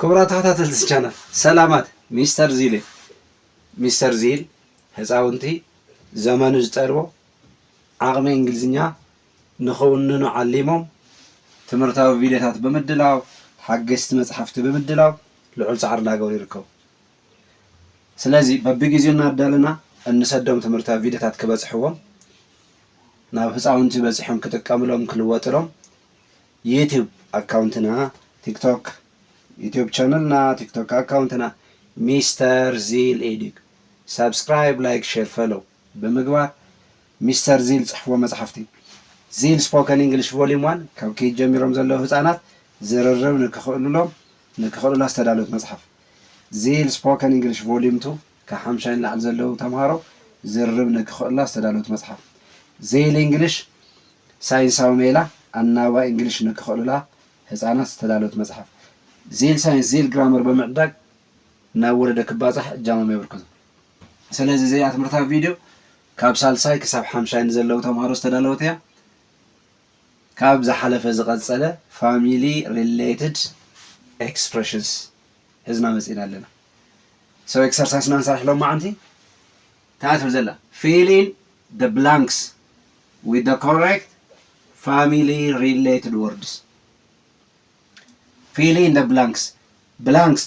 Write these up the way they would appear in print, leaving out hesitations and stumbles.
ክቡራት ተኸታተልቲ ቻናል ሰላማት ሚስተር ዚል ህፃውንቲ ዘመኑ ዝጠልቦ ዓቕሚ እንግሊዝኛ ንኽውንኑ ዓሊሞም ትምህርታዊ ቪድዮታት ብምድላው ሓገዝቲ መጽሓፍቲ ብምድላው ልዑል ጻዕሪ እናገበሩ ይርከቡ። ስለዚ በቢግዚኡ እናዳለና እንሰዶም ትምህርታዊ ቪድዮታት ክበጽሕዎም ናብ ህፃውንቲ በጽሖም ክጥቀምሎም ክልወጥሎም ዩቲዩብ አካውንትና ቲክቶክ ዩቲዩብ ቻነልና ቲክቶክ አካውንትና ሚስተር ዚል ኤዱክ ሰብስክራይብ ላይክ ሼር ፎሎው ብምግባር ሚስተር ዚል ጽሕፍዎ መጽሓፍቲ ዚል ስፖከን እንግሊሽ ቮሊዩም 1 ካብ ኬጅ ጀሚሮም ዘለዉ ህፃናት ዝርርብ ንክኽእሉላ ዝተዳለወት መጽሓፍ ዚል ስፖከን እንግሊሽ ቮሊዩም 2 ካብ 50 ላዕሊ ዘለዉ ተምሃሮ ዝርርብ ንክኽእሉላ ዝተዳለወት መጽሓፍ ዚል እንግሊሽ ሳይንሳዊ ሜላ አናባ እንግሊሽ ንክኽእሉላ ህፃናት ዝተዳለወት መጽሓፍ ዚል ሳይንስ ዚል ግራመር በምዕዳግ ናብ ወለደ ክባጻሕ እጃሞም የብርክቱ። ስለዚ እዚኣ ትምህርታዊ ቪድዮ ካብ ሳልሳይ ክሳብ 50 ዘለዉ ተምሃሮ ዝተዳለወት እያ። ካብ ዝሓለፈ ዝቐጸለ ፋሚሊ ሪሌትድ ኤክስፕሬሽንስ ሕዝና መጺና ኣለና። ሰው ኤክሰርሳይስና ንሰርሕሎም ማዓንቲ ታትብል ዘላ fill in the blanks with the correct family related words. fill in the blanks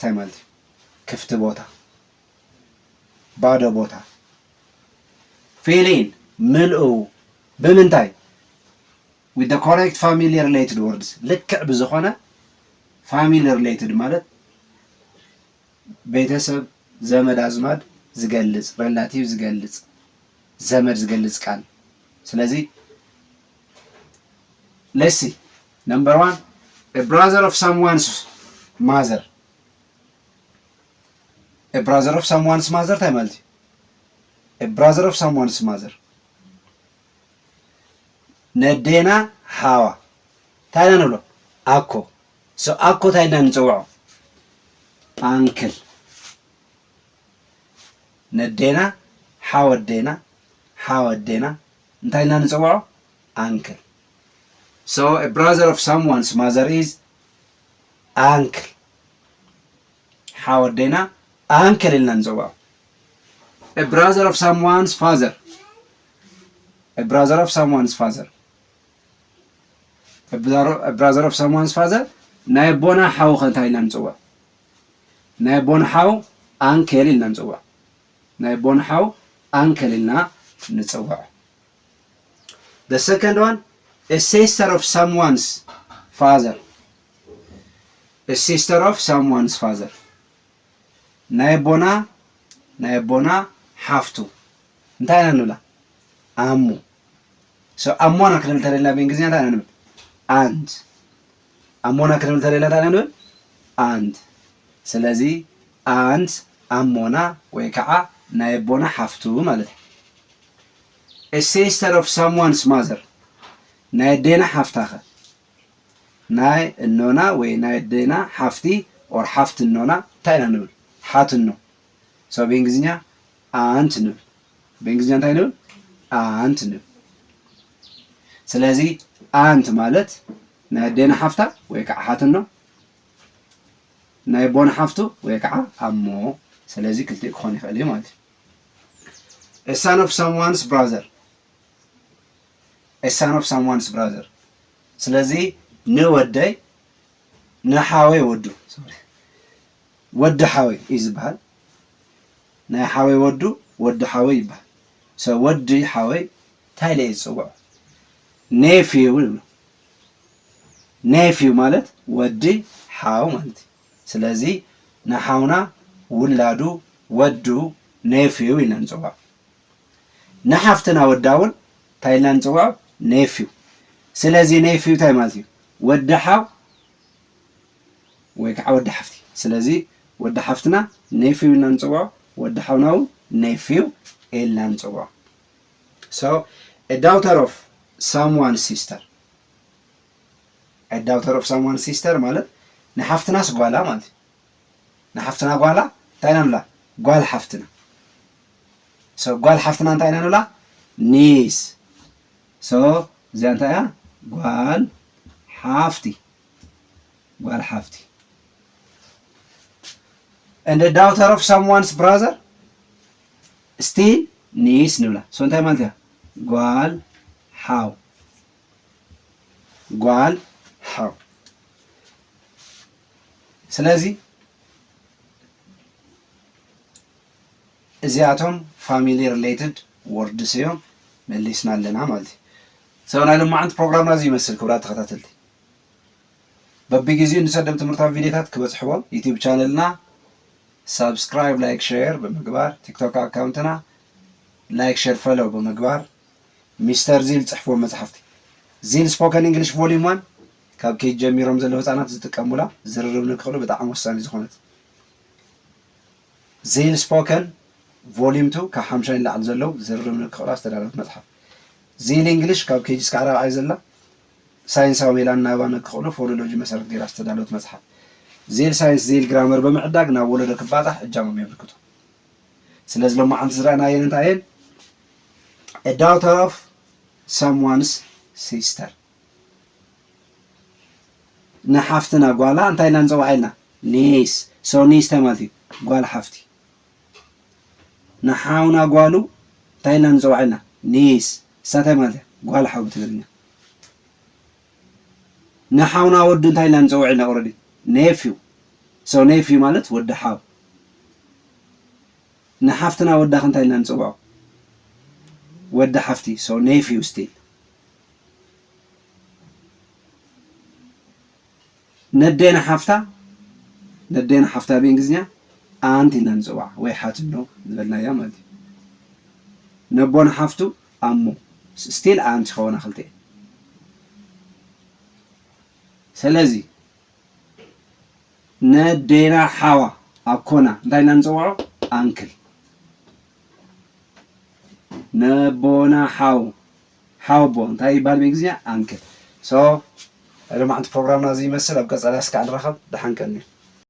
ታይ ማለት ክፍት ቦታ ባዶ ቦታ fill in ምልኡ ብምንታይ with the correct family related words ልክዕ ብዝኾነ family related ማለት ቤተሰብ ዘመድ አዝማድ ዝገልጽ ሬላቲቭ ዝገልጽ ዘመድ ዝገልጽ ቃል። ስለዚ let's see number 1 a brother of someone's mother. a brother of someone's mother ታይ ማለት a brother of someone's mother ነዴና ሓዋ ታይና ንብሎ አኮ so አኮ ታይና ንጽውዖ አንክል ነዴና ሓወዴና እንታይና ንጽውዖ አንክል. So a brother of someone's mother is uncle. ሓወዴና uncle ኢልና ንጽውዖ. a brother of someone's father. a brother of someone's father. a brother of someone's father ናይ ቦና ሓው እንታይ ኢልና ንጽውዖ? ናይ ቦና ሓው uncle ኢልና ንጽውዖ. ናይ ቦና ሓው uncle ኢልና ንጽውዖ. The second one, a sister of someone's father. a sister of someone's father ናይ ቦና ሓፍቱ እንታይ ንብላ አሙ. so አሞና ክንብል ተለና በእንግሊዝኛ እንታይ ንብል and አሞና ክንብል ተለና እንታይ ንብል and. ስለዚ and አሞና ወይ ከዓ ናይ ቦና ሓፍቱ ማለት ነው። a sister of someone's mother ናይ ዴና ሓፍታኸ ናይ እኖና ወይ ናይ ዴና ሓፍቲ or ሓፍት እኖና እንታይ ንብል ሓትኖ. so በእንግሊዝኛ አንት ንብል በእንግሊዝኛ እንታይ ንብል አንት ንብል. ስለዚ አንት ማለት ናይ ዴና ሓፍታ ወይ ከዓ ሓትኖ ናይ ቦና ሓፍቱ ወይ ከዓ አሞ. ስለዚ ክልቲኡ ክኾን ይኽእል እዩ ማለት እዩ። a son of someone's brother. a son of someone's brother ስለዚ ንወደይ ንሓወይ ወዱ ወዲ ሓወይ ይዝበሃል ናይ ሓወይ ወዲ ሓወይ ይበሃል. so ወዲ ሓወይ እንታይ ላይ ይጽውዑ ኔፊው ነው. ኔፊው ማለት ወዲ ሓው ማለት እዩ። ስለዚ ንሓውና ውላዱ ወዱ ኔፊው ኢልና ንጽውዖ. ንሓፍትና ወዳውን እንታይ ኢልና ንጽውዖ ኔፊው. ስለዚ ኔፊው እንታይ ማለት እዩ ወዲ ሓው ወይ ከዓ ወዲ ሓፍቲ. ስለዚ ወዲ ሓፍትና ኔፊው ኢልና ንጽውዖ ወዲ ሓውና እውን ኔፊው ኢልና ንጽውዖ. so a daughter of someone's sister. a daughter of someone's sister ማለት ንሓፍትናስ ጓላ ማለት እዩ። ንሓፍትና ጓላ እንታይ ንብላ ጓል ሓፍትና. so ጓል ሓፍትና እንታይ ንብላ ኒስ. so እዚኣ እንታይ እያ ጓል ሓፍቲ. and the daughter of someone's brother still niece نبلا so انتهي مالتها قال how ስለዚህ እዚያቶም family related words እዮም መሊስና ኣለና ማለት እዩ ሰው ናይ ልማዓንት ፕሮግራምና እዚ ይመስል ክብራት ተኸታተልቲ በቢጊዜው እንሰደም ትምህርታዊ ቪዲዮታት ክበጽሕዎም ዩቲዩብ ቻነልና ሰብስክራይብ ላይክ ሼር በመግባር ቲክቶክ አካውንትና ላይክ ሼር ፎሎው በመግባር ሚስተር ዚል ጽሕፎ መጽሐፍቲ ዚል ስፖከን እንግሊሽ ቮሊዩም 1 ካብ ኬጅ ጀሚሮም ዘለው ህፃናት ዝጥቀሙላ ዝርርብ ንክኽሉ በጣም ወሳኝ ዝኾነት ዚል ስፖከን ቮሊዩም 2 ካብ 50 ላዕል ዘለው ዝርርብ ንክኽሉ አስተዳለፍ መጽሐፍ ዚል እንግሊሽ ካብ ኬጅ እስከ 4 ዘላ ሳይንሳዊ ሜላና ባነ ክኽሉ ፎኖሎጂ መሰረት ገይራ አስተዳለፍ መጽሐፍ ዚል ሳይንስ ዚል ግራመር በመዕዳግ ናብ ወለዶ ክባጣሕ እጃሞም የምልክቱ ስለዚህ ለማዓንት ዝራና የንታየን a daughter of someone's sister نحفتنا قوالا انتاي ننزو عيلنا نيس سو نيس تمالتي قوال حفتي نحاونا قوالو تاي ننزو عيلنا نيس ساتي مالتي قوال حوبت لنا نحاونا ودو انتاي ننزو عيلنا already نيفيو سو نيفيو مالت ود حاو نحفتنا وداخ انتاي ننزو عو ود حفتي سو نيفيو ستيل ندينا حفتا بإنجليزية أنتي ننزوع ويحاتنو نقولنا يا مالتي نبون حفتو أمو ستيل أنت خونا خلتي سلازي ندينا حوا أكونا نتاي ننزوع أنكل نبونا حاو بون تاي بالإنجليزية أنكل so لما عند برنامج زي مثل أبقى على سكان رخب دحين كني